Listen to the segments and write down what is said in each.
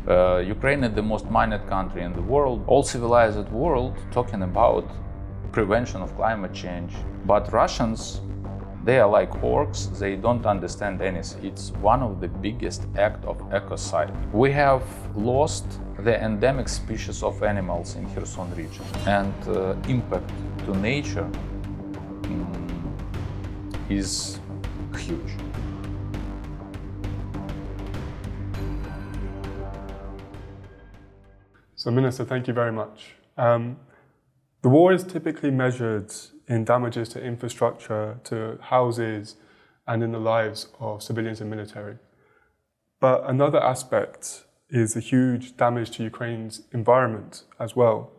Ukraine is the most mined country in the world. All civilized world talking about prevention of climate change. But Russians, they are like orcs, they don't understand anything. It's one of the biggest acts of ecocide. We have lost the endemic species of animals in Kherson region, and impact to nature is huge. So, Minister, thank you very much. The war is typically measured in damages to infrastructure, to houses, and in the lives of civilians and military. But another aspect is the huge damage to Ukraine's environment as well.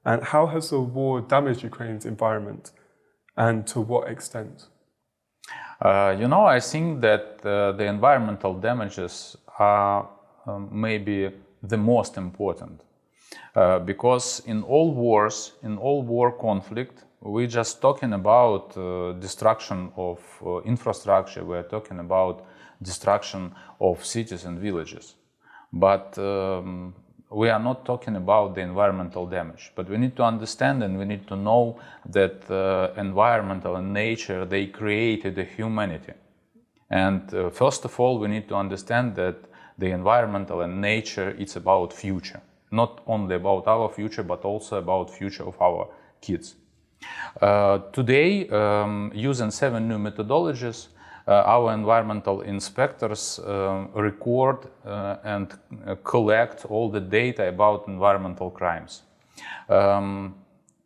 And how has the war damaged Ukraine's environment, and to what extent? I think that the environmental damages are maybe the most important. Because in all wars, in all war conflict, we're just talking about destruction of infrastructure, we're talking about destruction of cities and villages. But we are not talking about the environmental damage. But we need to understand and we need to know that environmental and nature, they created the humanity. And first of all, we need to understand that the environmental and nature, it's about future. Not only about our future, but also about future of our kids. Today, using 7 new methodologies, our environmental inspectors record and collect all the data about environmental crimes.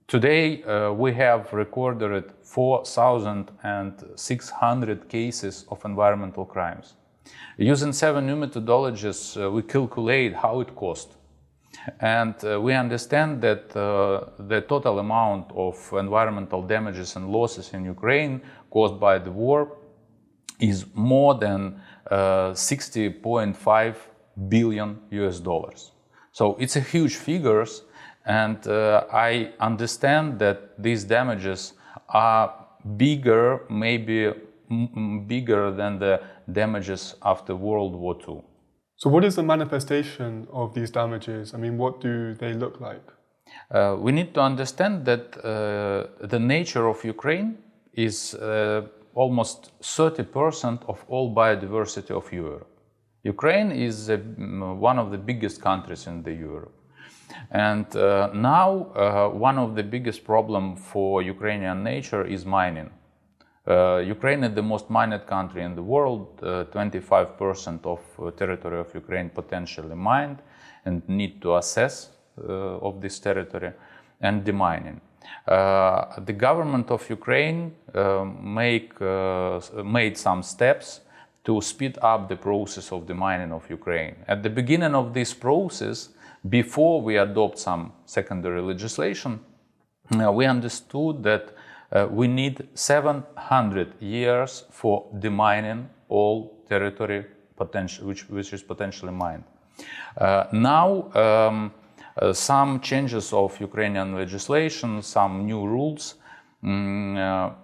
Today, we have recorded 4,600 cases of environmental crimes. Using 7 new methodologies, we calculate how it costs. And we understand that the total amount of environmental damages and losses in Ukraine caused by the war is more than 60.5 billion US dollars. So it's a huge figures, and I understand that these damages are bigger, maybe bigger than the damages after World War II. So what is the manifestation of these damages? I mean, what do they look like? We need to understand that the nature of Ukraine is almost 30% of all biodiversity of Europe. Ukraine is one of the biggest countries in the Europe. And now one of the biggest problems for Ukrainian nature is mining. Ukraine is the most mined country in the world. 25% of territory of Ukraine potentially mined and need to assess of this territory and demining. The government of Ukraine made some steps to speed up the process of the mining of Ukraine. At the beginning of this process, before we adopt some secondary legislation, we understood that we need 700 years for demining all territory which is potentially mined. Now, some changes of Ukrainian legislation, some new rules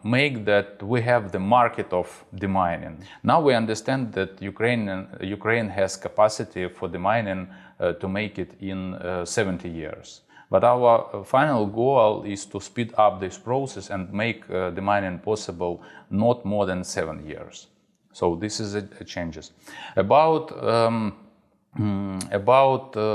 make that we have the market of demining. Now we understand that Ukraine has capacity for demining to make it in 70 years. But our final goal is to speed up this process and make the mining possible not more than 7 years. So this is the changes. About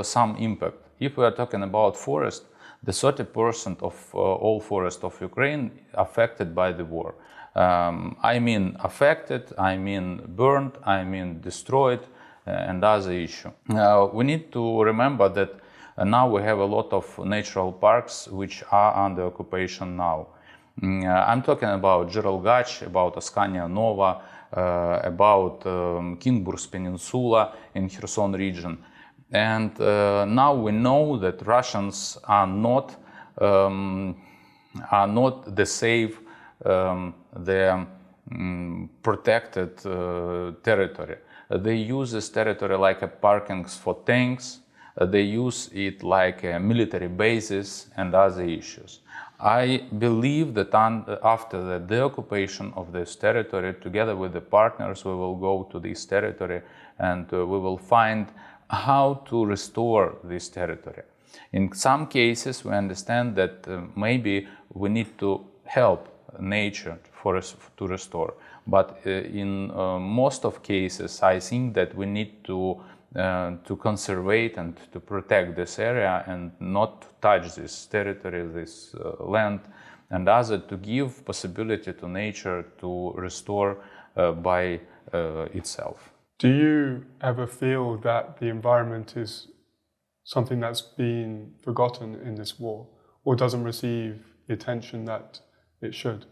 some impact. If we are talking about forest, the 30% of all forest of Ukraine affected by the war. I mean affected, I mean burned, I mean destroyed, and other issue. We need to remember that now we have a lot of natural parks which are under occupation now. I'm talking about Zhiralgach, about Askania Nova, about Kinburz Peninsula in Kherson region. And now we know that Russians are not the safe, the protected territory. They use this territory like a parkings for tanks. They use it like military bases and other issues. I believe that after the deoccupation of this territory, together with the partners, we will go to this territory and we will find how to restore this territory. In some cases, we understand that maybe we need to help nature for us to restore. But in most of cases, I think that we need to conserve and to protect this area and not to touch this territory, this land, and other, to give possibility to nature to restore by itself. Do you ever feel that the environment is something that's been forgotten in this war, or doesn't receive the attention that it should?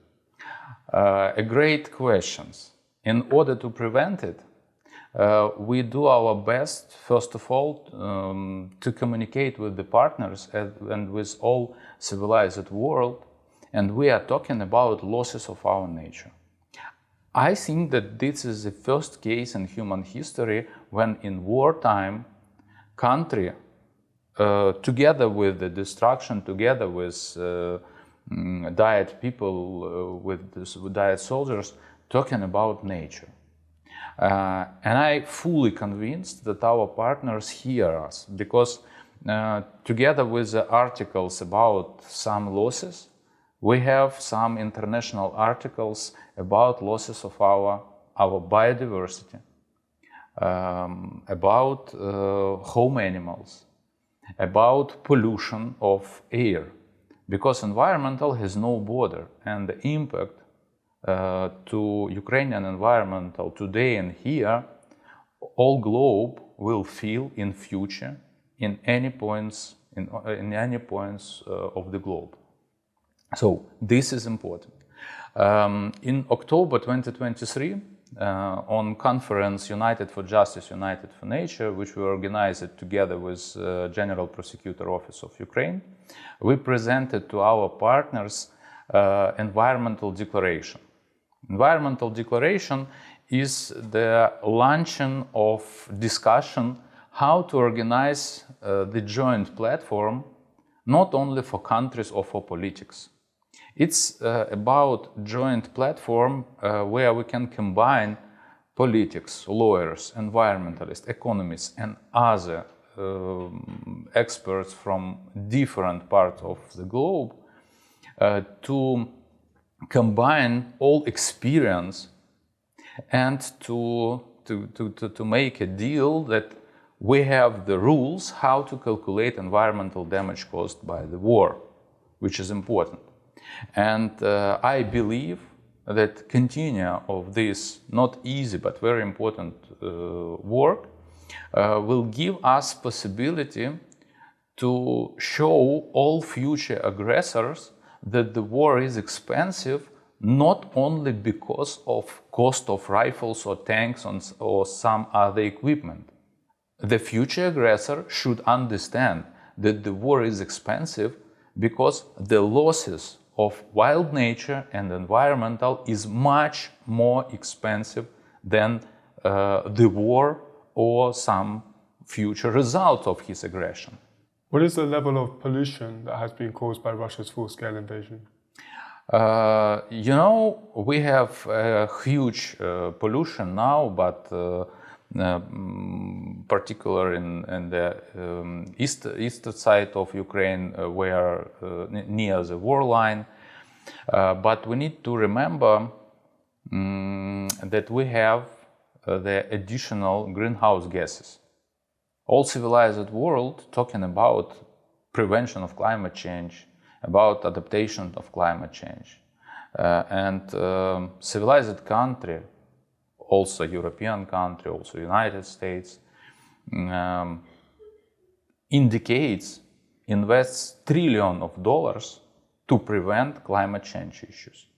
A great question. In order to prevent it, we do our best, first of all, to communicate with the partners and with all civilized world, and we are talking about losses of our nature. I think that this is the first case in human history when in wartime, country, together with the destruction, together with diet people, with diet soldiers, talking about nature. And I fully convinced that our partners hear us, because together with the articles about some losses, we have some international articles about losses of our biodiversity, about home animals, about pollution of air, because environmental has no border, and the impact to Ukrainian environmental today and here, all globe will feel in future in any points of the globe. So this is important. In October 2023, on conference United for Justice, United for Nature, which we organized together with General Prosecutor Office of Ukraine, we presented to our partners environmental declaration. Environmental declaration is the launching of discussion how to organize the joint platform, not only for countries or for politics. It's about joint platform where we can combine politics, lawyers, environmentalists, economists, and other experts from different parts of the globe to combine all experience and to make a deal that we have the rules how to calculate environmental damage caused by the war, which is important. And I believe that continue of this not easy but very important work will give us possibility to show all future aggressors that the war is expensive not only because of cost of rifles or tanks or some other equipment. The future aggressor should understand that the war is expensive because the losses of wild nature and environmental is much more expensive than the war or some future result of his aggression. What is the level of pollution that has been caused by Russia's full-scale invasion? You know, we have huge pollution now, but particular in the east side of Ukraine, where near the war line. But we need to remember that we have the additional greenhouse gases. All civilized world talking about prevention of climate change, about adaptation of climate change. And civilized country, also European country, also United States, invests trillions of dollars to prevent climate change issues,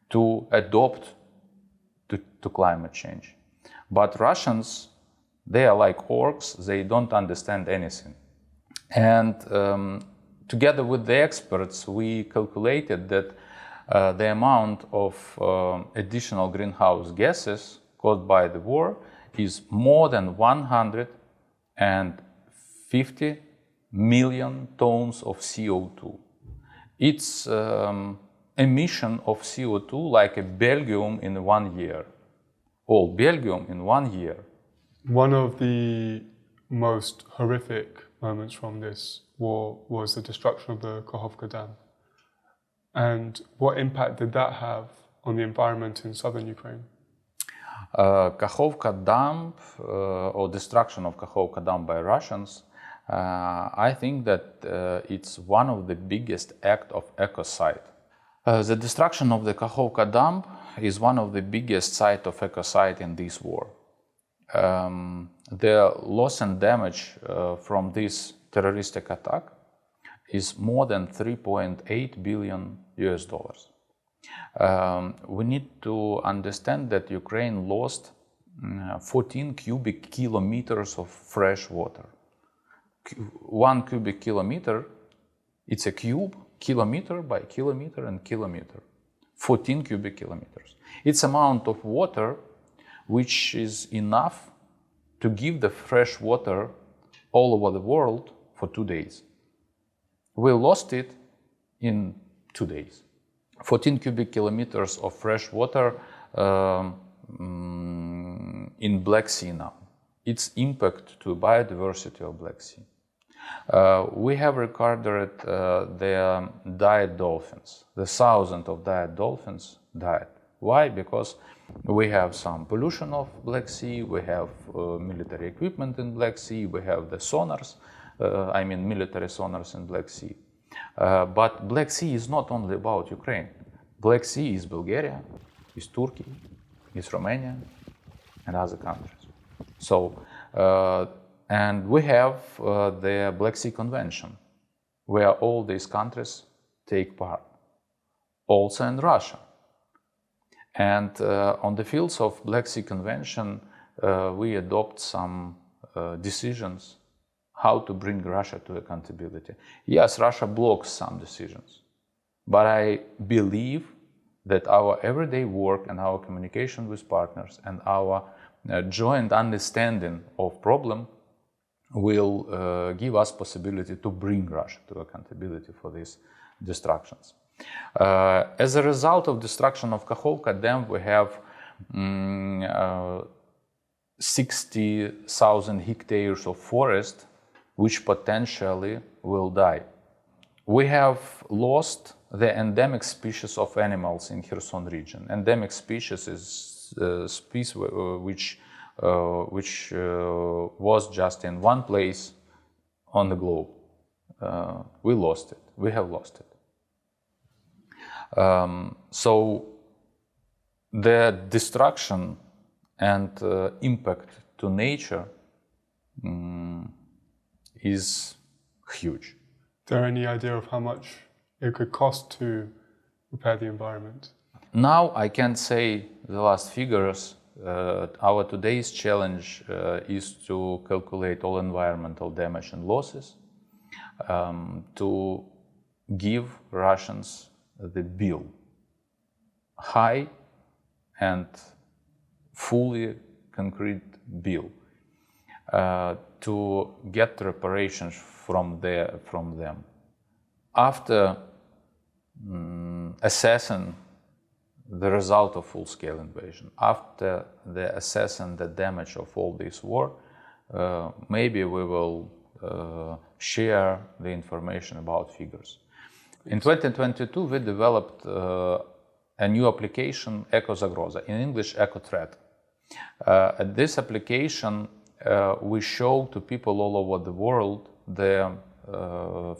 to adapt to climate change. But Russians, they are like orcs, they don't understand anything. And together with the experts, we calculated that the amount of additional greenhouse gases caused by the war is more than 150 million tons of CO2. It's emission of CO2 like a Belgium in 1 year. All Belgium in 1 year. One of the most horrific moments from this war was the destruction of the Kakhovka Dam. And what impact did that have on the environment in southern Ukraine? Kakhovka Dam, or destruction of Kakhovka Dam by Russians, I think that it's one of the biggest acts of ecocide. The destruction of the Kakhovka Dam is one of the biggest sites of ecocide in this war. The loss and damage from this terroristic attack is more than 3.8 billion US dollars. We need to understand that Ukraine lost 14 cubic kilometers of fresh water. 1 cubic kilometer, it's a cube, kilometer by kilometer and kilometer. 14 cubic kilometers. It's amount of water which is enough to give the fresh water all over the world for 2 days. We lost it in 2 days. 14 cubic kilometers of fresh water in Black Sea now. Its impact to biodiversity of Black Sea. We have recorded the died dolphins. The thousands of died dolphins died. Why? Because we have some pollution of Black Sea, we have military equipment in Black Sea, we have the sonars, military sonars in Black Sea. But Black Sea is not only about Ukraine. Black Sea is Bulgaria, is Turkey, is Romania, and other countries. So, and we have the Black Sea Convention, where all these countries take part, also in Russia. And on the fields of Black Sea Convention, we adopt some decisions how to bring Russia to accountability. Yes, Russia blocks some decisions, but I believe that our everyday work and our communication with partners and our joint understanding of problem will give us possibility to bring Russia to accountability for these destructions. As a result of destruction of Kakhovka Dam, we have 60,000 hectares of forest which potentially will die. We have lost the endemic species of animals in Kherson region. Endemic species is a species which was just in one place on the globe. We lost it. We have lost it. So the destruction and impact to nature is huge. Is there any idea of how much it could cost to repair the environment? Now I can't say the last figures. Our today's challenge is to calculate all environmental damage and losses, to give Russians the bill, high and fully concrete bill, to get reparations from them. After assessing the result of full-scale invasion, after the assessing the damage of all this war, maybe we will share the information about figures. In 2022, we developed a new application, EcoZagroza, in English, EcoThreat. This application, we show to people all over the world the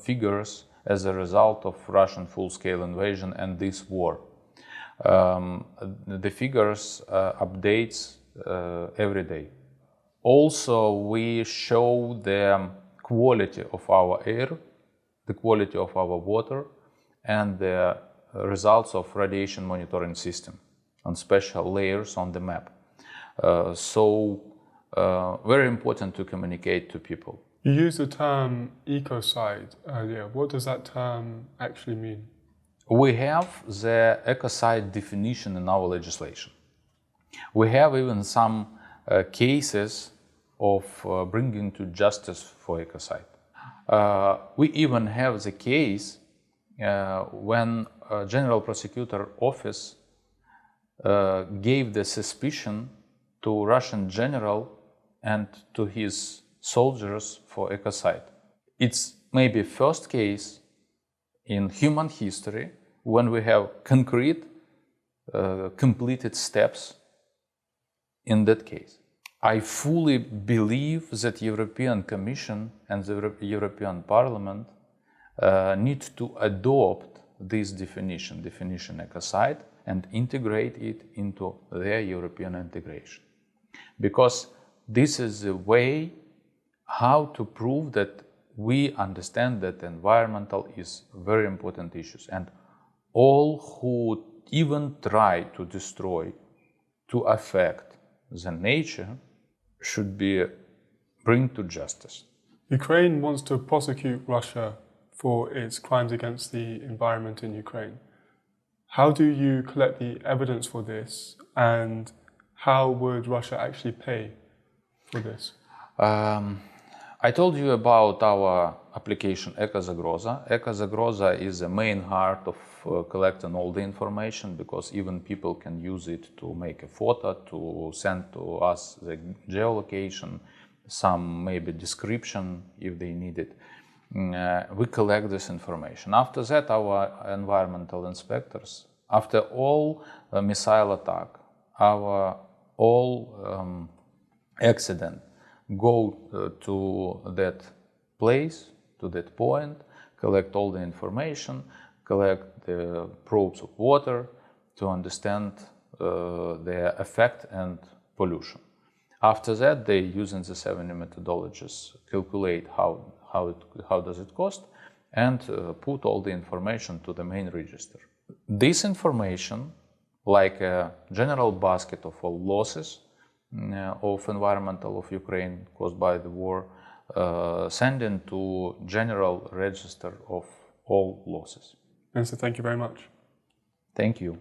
figures as a result of Russian full-scale invasion and this war. The figures updates every day. Also, we show the quality of our air, the quality of our water, and the results of radiation monitoring system on special layers on the map. Very important to communicate to people. You used the term ecocide earlier. What does that term actually mean? We have the ecocide definition in our legislation. We have even some cases of bringing to justice for ecocide. We even have the case when General Prosecutor Office gave the suspicion to Russian general and to his soldiers for ecocide. It's maybe first case in human history when we have concrete, completed steps in that case. I fully believe that European Commission and the European Parliament need to adopt this definition ecocide, and integrate it into their European integration. Because this is the way how to prove that we understand that environmental is very important issues, and all who even try to destroy, to affect the nature should be bring to justice. Ukraine wants to prosecute Russia for its crimes against the environment in Ukraine. How do you collect the evidence for this, and how would Russia actually pay for this? I told you about our application Ecology. Ecology is the main heart of collecting all the information, because even people can use it to make a photo, to send to us the geolocation, some maybe description if they need it. We collect this information. After that, our environmental inspectors, after all missile attack, all accident, go to that place, to that point, collect all the information, collect the probes of water to understand their effect and pollution. After that, they, using the 70 methodologies, calculate how does it cost, and put all the information to the main register. This information, like a general basket of all losses of environmental of Ukraine caused by the war, send into general register of all losses. Minister, thank you very much. Thank you.